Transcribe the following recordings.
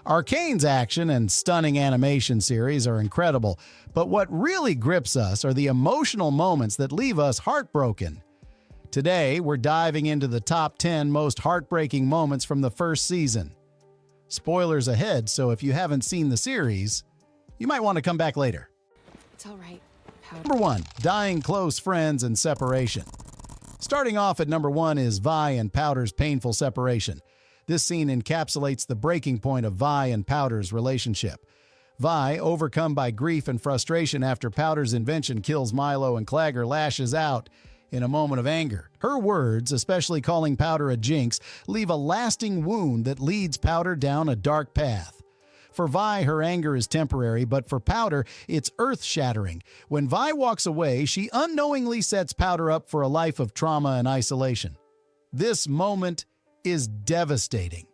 Arcane's action and stunning animation series are incredible, but what really grips us are the emotional moments that leave us heartbroken. Today, we're diving into the top 10 most heartbreaking moments from the first season. Spoilers ahead, so if you haven't seen the series, you might want to come back later. It's all right. Number 1. Dying close friends and separation. Starting off at number 1 is Vi and Powder's painful separation. This scene encapsulates the breaking point of Vi and Powder's relationship. Vi, overcome by grief and frustration after Powder's invention kills Milo and Clagger, lashes out in a moment of anger. Her words, especially calling Powder a jinx, leave a lasting wound that leads Powder down a dark path. For Vi, her anger is temporary, but for Powder, it's earth-shattering. When Vi walks away, she unknowingly sets Powder up for a life of trauma and isolation. This moment is devastating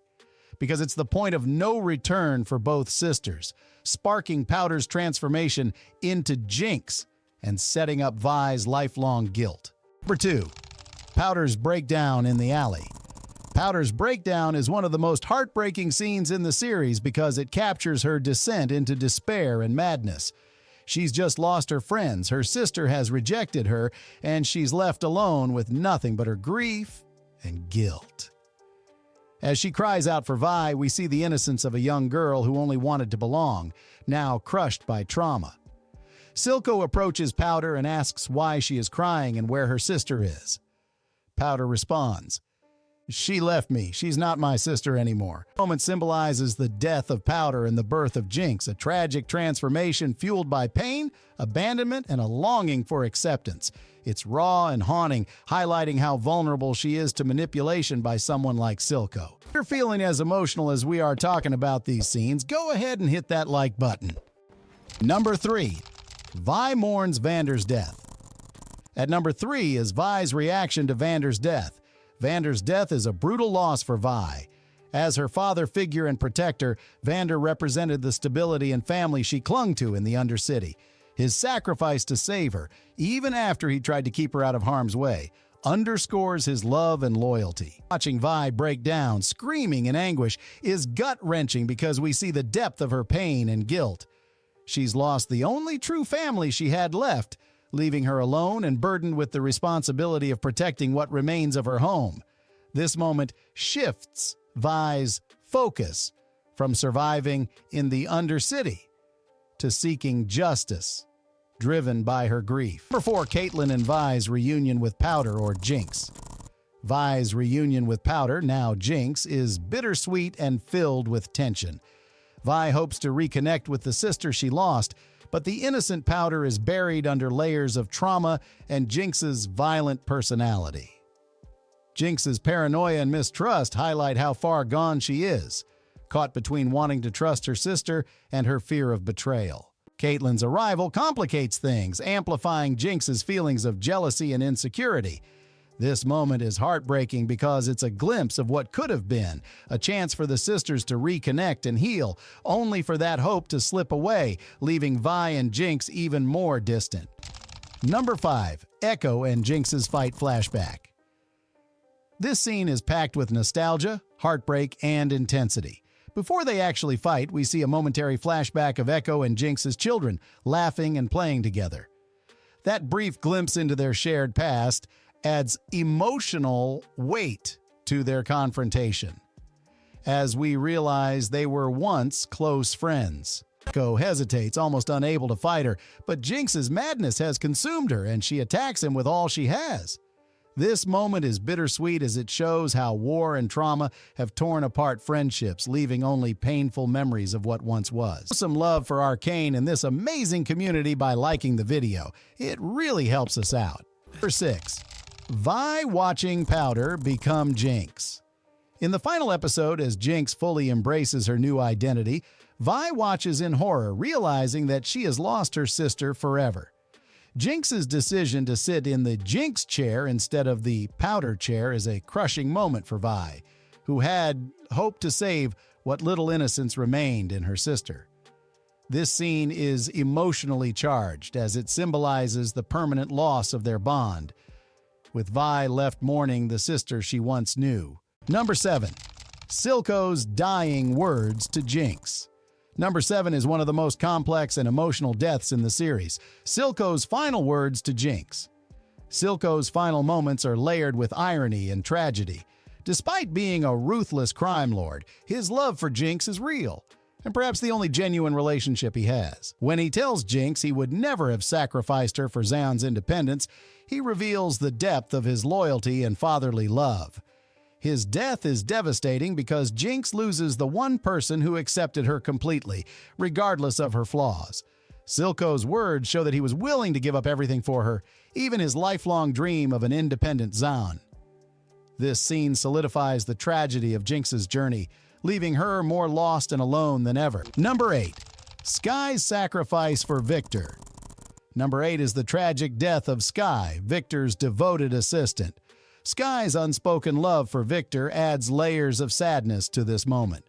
because it's the point of no return for both sisters, sparking Powder's transformation into Jinx and setting up Vi's lifelong guilt. Number 2. Powder's breakdown in the alley. Powder's breakdown is one of the most heartbreaking scenes in the series because it captures her descent into despair and madness. She's just lost her friends, her sister has rejected her, and she's left alone with nothing but her grief and guilt. As she cries out for Vi, we see the innocence of a young girl who only wanted to belong, now crushed by trauma. Silco approaches Powder and asks why she is crying and where her sister is. Powder responds, "She left me. She's not my sister anymore." The moment symbolizes the death of Powder and the birth of Jinx, a tragic transformation fueled by pain, abandonment, and a longing for acceptance. It's raw and haunting, highlighting how vulnerable she is to manipulation by someone like Silco. If you're feeling as emotional as we are talking about these scenes, go ahead and hit that like button. Number 3. Vi mourns Vanders' death. At number 3 is Vi's reaction to Vanders' death. Vanders' death is a brutal loss for Vi. As her father figure and protector, Vander represented the stability and family she clung to in the Undercity. His sacrifice to save her, even after he tried to keep her out of harm's way, underscores his love and loyalty. Watching Vi break down, screaming in anguish, is gut-wrenching because we see the depth of her pain and guilt. She's lost the only true family she had left, leaving her alone and burdened with the responsibility of protecting what remains of her home. This moment shifts Vi's focus from surviving in the Undercity to seeking justice, driven by her grief. Number 4. Caitlyn and Vi's reunion with Powder, or Jinx. Vi's reunion with Powder, now Jinx, is bittersweet and filled with tension. Vi hopes to reconnect with the sister she lost, but the innocent Powder is buried under layers of trauma and Jinx's violent personality. Jinx's paranoia and mistrust highlight how far gone she is, caught between wanting to trust her sister and her fear of betrayal. Caitlyn's arrival complicates things, amplifying Jinx's feelings of jealousy and insecurity. This moment is heartbreaking because it's a glimpse of what could have been, a chance for the sisters to reconnect and heal, only for that hope to slip away, leaving Vi and Jinx even more distant. Number 5. Ekko and Jinx's fight flashback. This scene is packed with nostalgia, heartbreak, and intensity. Before they actually fight, we see a momentary flashback of Ekko and Jinx's children, laughing and playing together. That brief glimpse into their shared past adds emotional weight to their confrontation, as we realize they were once close friends. Ekko hesitates, almost unable to fight her, but Jinx's madness has consumed her and she attacks him with all she has. This moment is bittersweet as it shows how war and trauma have torn apart friendships, leaving only painful memories of what once was. Show some love for Arcane and this amazing community by liking the video. It really helps us out. Number 6. Vi watching Powder become Jinx. In the final episode, as Jinx fully embraces her new identity, Vi watches in horror, realizing that she has lost her sister forever. Jinx's decision to sit in the Jinx chair instead of the Powder chair is a crushing moment for Vi, who had hoped to save what little innocence remained in her sister. This scene is emotionally charged as it symbolizes the permanent loss of their bond, with Vi left mourning the sister she once knew. Number 7. Silco's dying words to Jinx. Number 7 is one of the most complex and emotional deaths in the series. Silco's final words to Jinx. Silco's final moments are layered with irony and tragedy. Despite being a ruthless crime lord, his love for Jinx is real, and perhaps the only genuine relationship he has. When he tells Jinx he would never have sacrificed her for Zaun's independence, he reveals the depth of his loyalty and fatherly love. His death is devastating because Jinx loses the one person who accepted her completely, regardless of her flaws. Silco's words show that he was willing to give up everything for her, even his lifelong dream of an independent Zaun. This scene solidifies the tragedy of Jinx's journey, leaving her more lost and alone than ever. Number 8. Skye's sacrifice for Viktor. Number 8 is the tragic death of Skye, Viktor's devoted assistant. Skye's unspoken love for Viktor adds layers of sadness to this moment.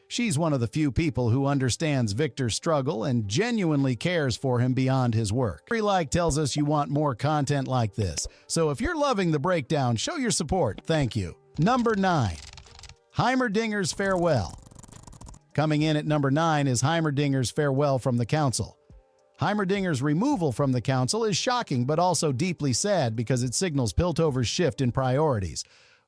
She's one of the few people who understands Viktor's struggle and genuinely cares for him beyond his work. Every like tells us you want more content like this, so if you're loving the breakdown, show your support. Thank you. Number 9. Heimerdingers Farewell. Coming in at number 9 is Heimerdingers Farewell from the Council. Heimerdinger's removal from the Council is shocking but also deeply sad because it signals Piltover's shift in priorities.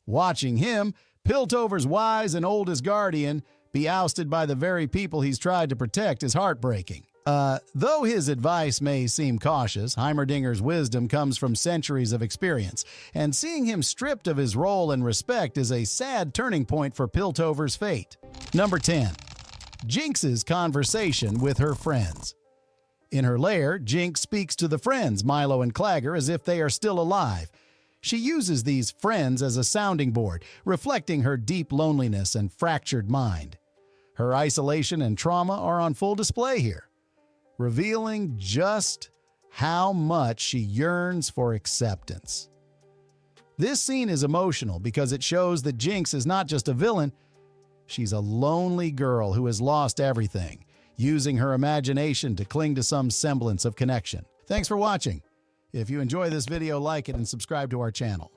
Watching him, Piltover's wise and oldest guardian, be ousted by the very people he's tried to protect is heartbreaking. Though his advice may seem cautious, Heimerdinger's wisdom comes from centuries of experience, and seeing him stripped of his role and respect is a sad turning point for Piltover's fate. Number 10. Jinx's conversation with her friends. In her lair, Jinx speaks to the friends, Milo and Clagger, as if they are still alive. She uses these friends as a sounding board, reflecting her deep loneliness and fractured mind. Her isolation and trauma are on full display here, revealing just how much she yearns for acceptance. This scene is emotional because it shows that Jinx is not just a villain, she's a lonely girl who has lost everything, using her imagination to cling to some semblance of connection. Thanks for watching. If you enjoy this video, like it and subscribe to our channel.